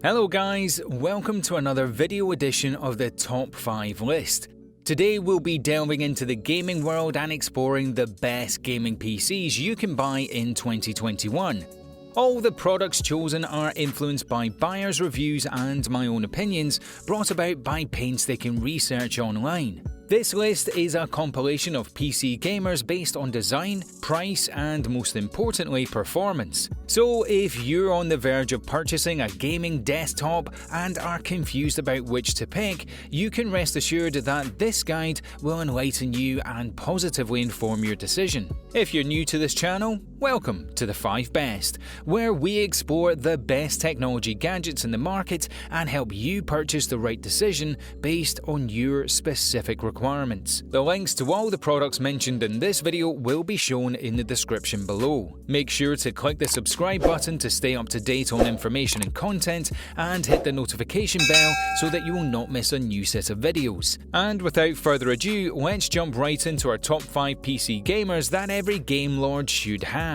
Hello guys, welcome to another video edition of the Top 5 list. Today we'll be delving into the gaming world and exploring the best gaming PCs you can buy in 2021. All the products chosen are influenced by buyers' reviews and my own opinions, brought about by painstaking research online. This list is a compilation of PC gamers based on design, price, and most importantly, performance. So if you're on the verge of purchasing a gaming desktop and are confused about which to pick, you can rest assured that this guide will enlighten you and positively inform your decision. If you're new to this channel, welcome to the 5 Best, where we explore the best technology gadgets in the market and help you purchase the right decision based on your specific requirements. The links to all the products mentioned in this video will be shown in the description below. Make sure to click the subscribe button to stay up to date on information and content, and hit the notification bell so that you will not miss a new set of videos. And without further ado, let's jump right into our top 5 PC gamers that every game lord should have.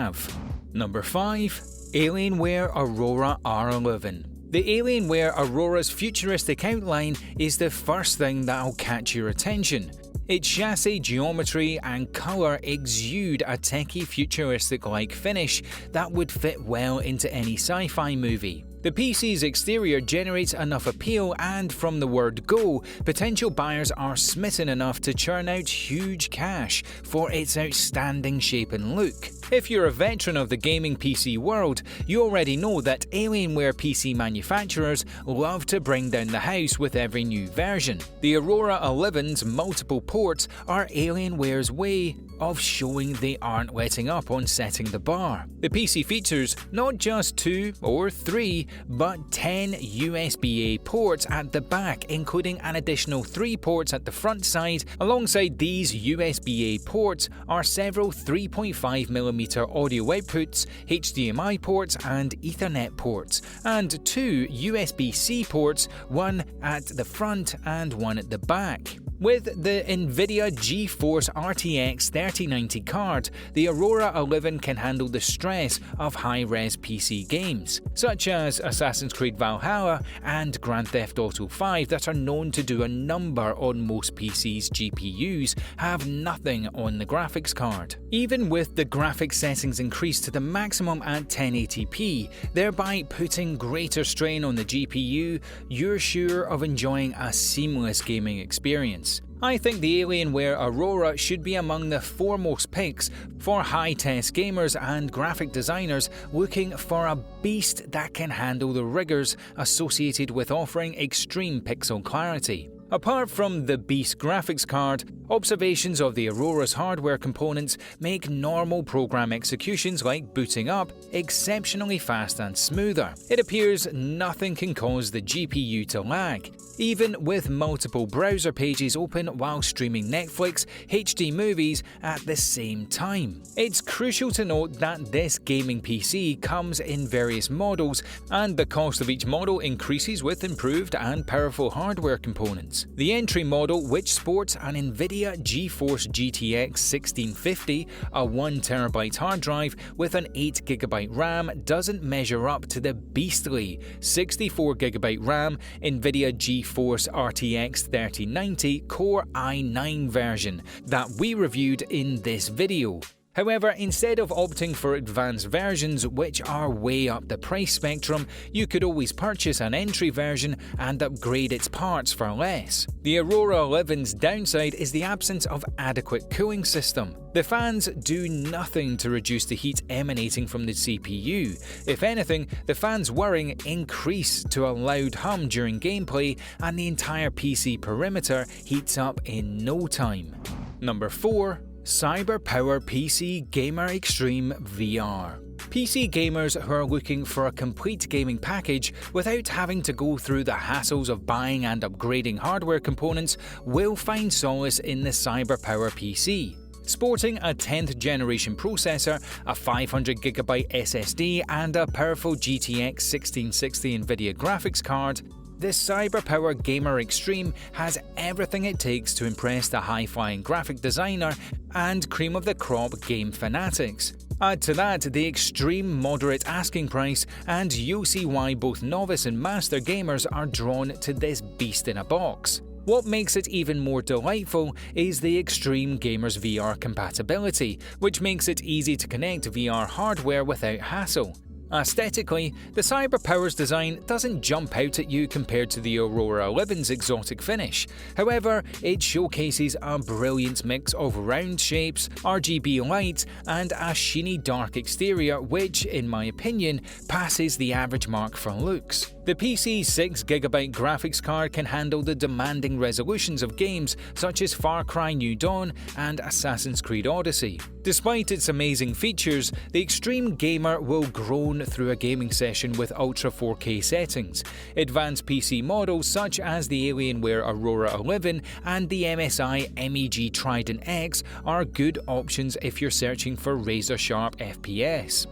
Number 5. Alienware Aurora R11. The Alienware Aurora's futuristic outline is the first thing that'll catch your attention. Its chassis, geometry, and colour exude a techie futuristic-like finish that would fit well into any sci-fi movie. The PC's exterior generates enough appeal, and from the word go, potential buyers are smitten enough to churn out huge cash for its outstanding shape and look. If you're a veteran of the gaming PC world, you already know that Alienware PC manufacturers love to bring down the house with every new version. The Aurora 11's multiple ports are Alienware's way of showing they aren't letting up on setting the bar. The PC features not just 2 or 3, but 10 USB-A ports at the back, including an additional 3 ports at the front side. Alongside these USB-A ports are several 3.5mm audio outputs, HDMI ports and Ethernet ports, and 2 USB-C ports, one at the front and one at the back. With the NVIDIA GeForce RTX 3090 card, the Aurora 11 can handle the stress of high-res PC games, such as Assassin's Creed Valhalla and Grand Theft Auto 5 that are known to do a number on most PCs' GPUs have nothing on the graphics card. Even with the graphics settings increased to the maximum at 1080p, thereby putting greater strain on the GPU, you're sure of enjoying a seamless gaming experience. I think the Alienware Aurora should be among the foremost picks for high-test gamers and graphic designers looking for a beast that can handle the rigors associated with offering extreme pixel clarity. Apart from the beast graphics card, observations of the Aurora's hardware components make normal program executions like booting up exceptionally fast and smoother. It appears nothing can cause the GPU to lag, even with multiple browser pages open while streaming Netflix, HD movies at the same time. It's crucial to note that this gaming PC comes in various models, and the cost of each model increases with improved and powerful hardware components. The entry model, which sports an NVIDIA GeForce GTX 1650, a 1TB hard drive with an 8GB RAM, doesn't measure up to the beastly 64GB RAM NVIDIA GeForce RTX 3090 Core i9 version that we reviewed in this video. However, instead of opting for advanced versions which are way up the price spectrum, you could always purchase an entry version and upgrade its parts for less. The Aurora 11's downside is the absence of adequate cooling system. The fans do nothing to reduce the heat emanating from the CPU. If anything, the fans whirring increase to a loud hum during gameplay, and the entire PC perimeter heats up in no time. Number 4. Cyberpowerpc Gamer Extreme VR. PC gamers who are looking for a complete gaming package without having to go through the hassles of buying and upgrading hardware components will find solace in the Cyberpowerpc. Sporting a 10th generation processor, a 500GB SSD and a powerful GTX 1660 NVIDIA graphics card, the CyberPower Gamer Extreme has everything it takes to impress the high-flying graphic designer and cream of the crop game fanatics. Add to that the extreme moderate asking price, and you'll see why both novice and master gamers are drawn to this beast in a box. What makes it even more delightful is the Extreme Gamer's VR compatibility, which makes it easy to connect VR hardware without hassle. Aesthetically, the CyberPower's design doesn't jump out at you compared to the Aurora 11's exotic finish. However, it showcases a brilliant mix of round shapes, RGB lights, and a sheeny dark exterior which, in my opinion, passes the average mark for looks. The PC's 6GB graphics card can handle the demanding resolutions of games such as Far Cry New Dawn and Assassin's Creed Odyssey. Despite its amazing features, the Extreme Gamer will groan through a gaming session with Ultra 4K settings. Advanced PC models such as the Alienware Aurora 11 and the MSI MEG Trident X are good options if you're searching for razor-sharp FPS.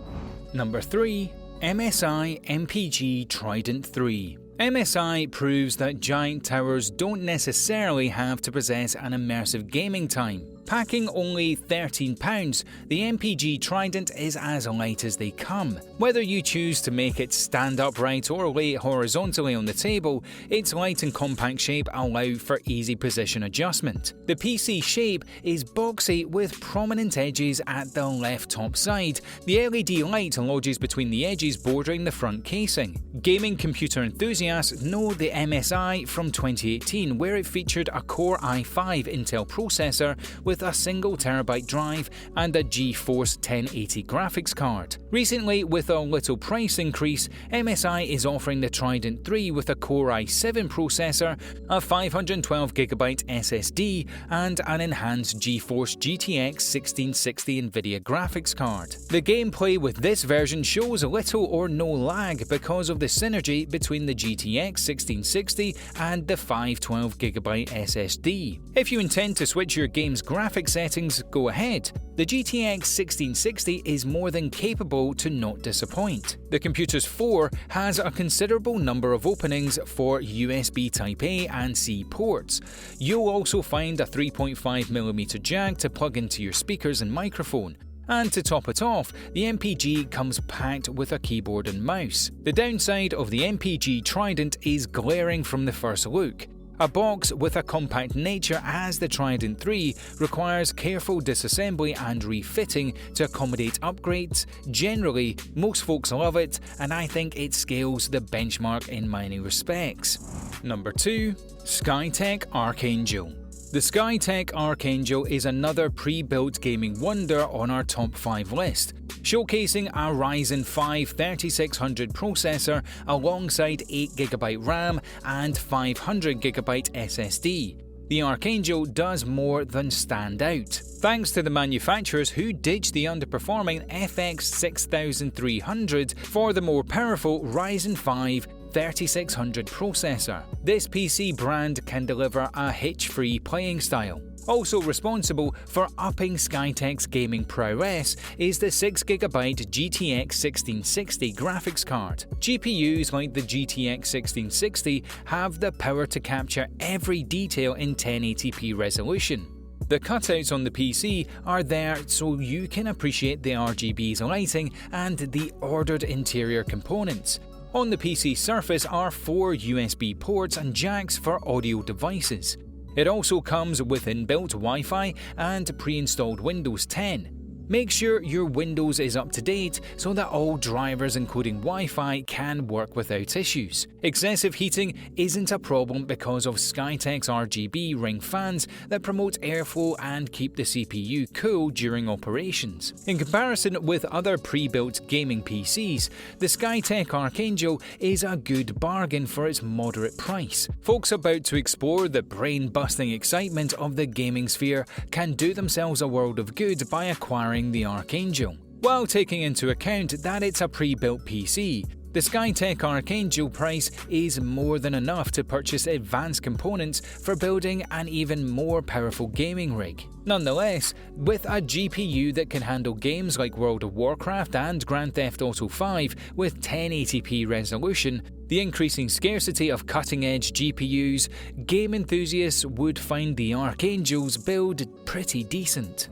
Number 3. MSI MPG Trident 3. MSI proves that giant towers don't necessarily have to possess an immersive gaming time. Packing only £13, the MPG Trident is as light as they come. Whether you choose to make it stand upright or lay it horizontally on the table, its light and compact shape allow for easy position adjustment. The PC shape is boxy with prominent edges at the left top side. The LED light lodges between the edges bordering the front casing. Gaming computer enthusiasts know the MSI from 2018, where it featured a Core i5 Intel processor with a single terabyte drive and a GeForce 1080 graphics card. Recently, with a little price increase, MSI is offering the Trident 3 with a Core i7 processor, a 512GB SSD, and an enhanced GeForce GTX 1660 Nvidia graphics card. The gameplay with this version shows little or no lag because of the synergy between the GTX 1660 and the 512GB SSD. If you intend to switch your game's graphics settings, go ahead. The GTX 1660 is more than capable to not disappoint. The computer's 4 has a considerable number of openings for USB Type-A and C ports. You'll also find a 3.5mm jack to plug into your speakers and microphone. And to top it off, the MPG comes packed with a keyboard and mouse. The downside of the MPG Trident is glaring from the first look. A box with a compact nature as the Trident 3 requires careful disassembly and refitting to accommodate upgrades. Generally, most folks love it, and I think it scales the benchmark in many respects. Number 2. Skytech Archangel. The Skytech Archangel is another pre-built gaming wonder on our top 5 list, showcasing a Ryzen 5 3600 processor alongside 8GB RAM and 500GB SSD. The Archangel does more than stand out. Thanks to the manufacturers who ditched the underperforming FX 6300 for the more powerful Ryzen 5 3600 processor. This PC brand can deliver a hitch-free playing style. Also responsible for upping Skytech's gaming prowess is the 6GB GTX 1660 graphics card. GPUs like the GTX 1660 have the power to capture every detail in 1080p resolution. The cutouts on the PC are there so you can appreciate the RGB's lighting and the ordered interior components. On the PC surface are 4 USB ports and jacks for audio devices. It also comes with inbuilt Wi-Fi and pre-installed Windows 10. Make sure your Windows is up to date so that all drivers including Wi-Fi can work without issues. Excessive heating isn't a problem because of Skytech's RGB ring fans that promote airflow and keep the CPU cool during operations. In comparison with other pre-built gaming PCs, the Skytech Archangel is a good bargain for its moderate price. Folks about to explore the brain-busting excitement of the gaming sphere can do themselves a world of good by acquiring the Archangel. While taking into account that it's a pre-built PC, The Skytech Archangel price is more than enough to purchase advanced components for building an even more powerful gaming rig. Nonetheless, with a GPU that can handle games like World of Warcraft and Grand Theft Auto 5 with 1080p resolution, the increasing scarcity of cutting-edge GPUs, game enthusiasts would find the Archangel's build pretty decent.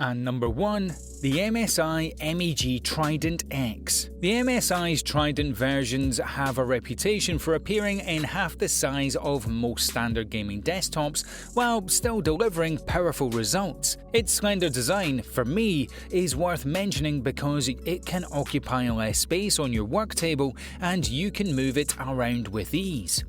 And number 1, the MSI MPG Trident X. The MSI's Trident versions have a reputation for appearing in half the size of most standard gaming desktops while still delivering powerful results. Its slender design, for me, is worth mentioning because it can occupy less space on your work table and you can move it around with ease.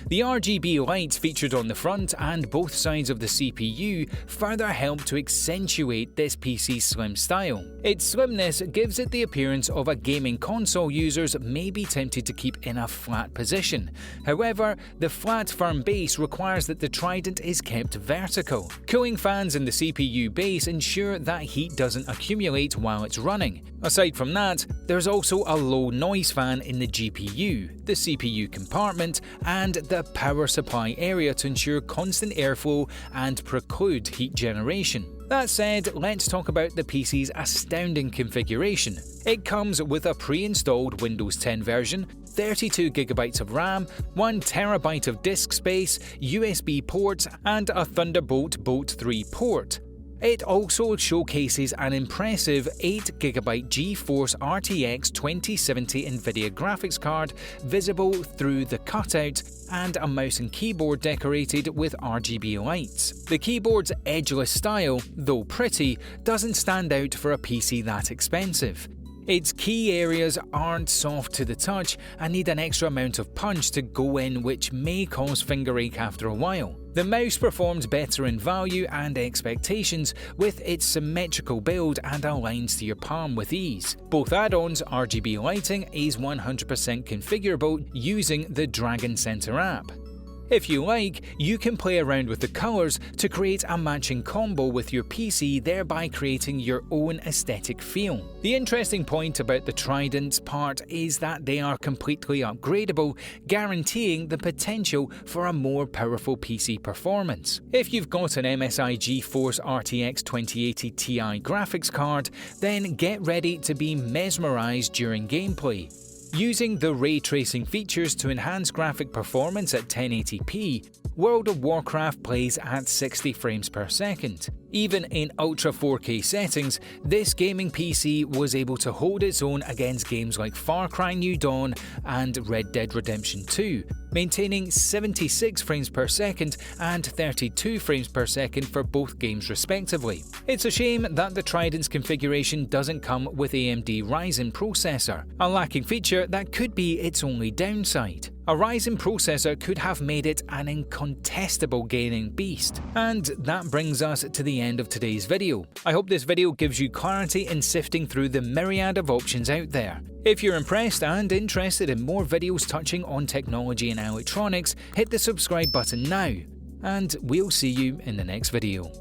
The RGB lights featured on the front and both sides of the CPU further help to accentuate this PC's slim style. Its slimness gives it the appearance of a gaming console users may be tempted to keep in a flat position. However, the flat firm base requires that the Trident is kept vertical. Cooling fans in the CPU base ensure that heat doesn't accumulate while it's running. Aside from that, there's also a low noise fan in the GPU, the CPU compartment, and the power supply area to ensure constant airflow and preclude heat generation. That said, let's talk about the PC's astounding configuration. It comes with a pre-installed Windows 10 version, 32GB of RAM, 1TB of disk space, USB ports, and a Thunderbolt Bolt 3 port. It also showcases an impressive 8GB GeForce RTX 2070 Nvidia graphics card visible through the cutout and a mouse and keyboard decorated with RGB lights. The keyboard's edgeless style, though pretty, doesn't stand out for a PC that expensive. Its key areas aren't soft to the touch and need an extra amount of punch to go in, which may cause finger ache after a while. The mouse performs better in value and expectations with its symmetrical build and aligns to your palm with ease. Both add-ons, RGB lighting, is 100% configurable using the Dragon Center app. If you like, you can play around with the colours to create a matching combo with your PC, thereby creating your own aesthetic feel. The interesting point about the Trident's part is that they are completely upgradable, guaranteeing the potential for a more powerful PC performance. If you've got an MSI GeForce RTX 2080 Ti graphics card, then get ready to be mesmerised during gameplay. Using the ray tracing features to enhance graphic performance at 1080p, World of Warcraft plays at 60 frames per second. Even in Ultra 4K settings, this gaming PC was able to hold its own against games like Far Cry New Dawn and Red Dead Redemption 2, maintaining 76 frames per second and 32 frames per second for both games respectively. It's a shame that the Trident's configuration doesn't come with AMD Ryzen processor, a lacking feature that could be its only downside. A Ryzen processor could have made it an incontestable gaming beast. And that brings us to the end of today's video. I hope this video gives you clarity in sifting through the myriad of options out there. If you're impressed and interested in more videos touching on technology and electronics, hit the subscribe button now. And we'll see you in the next video.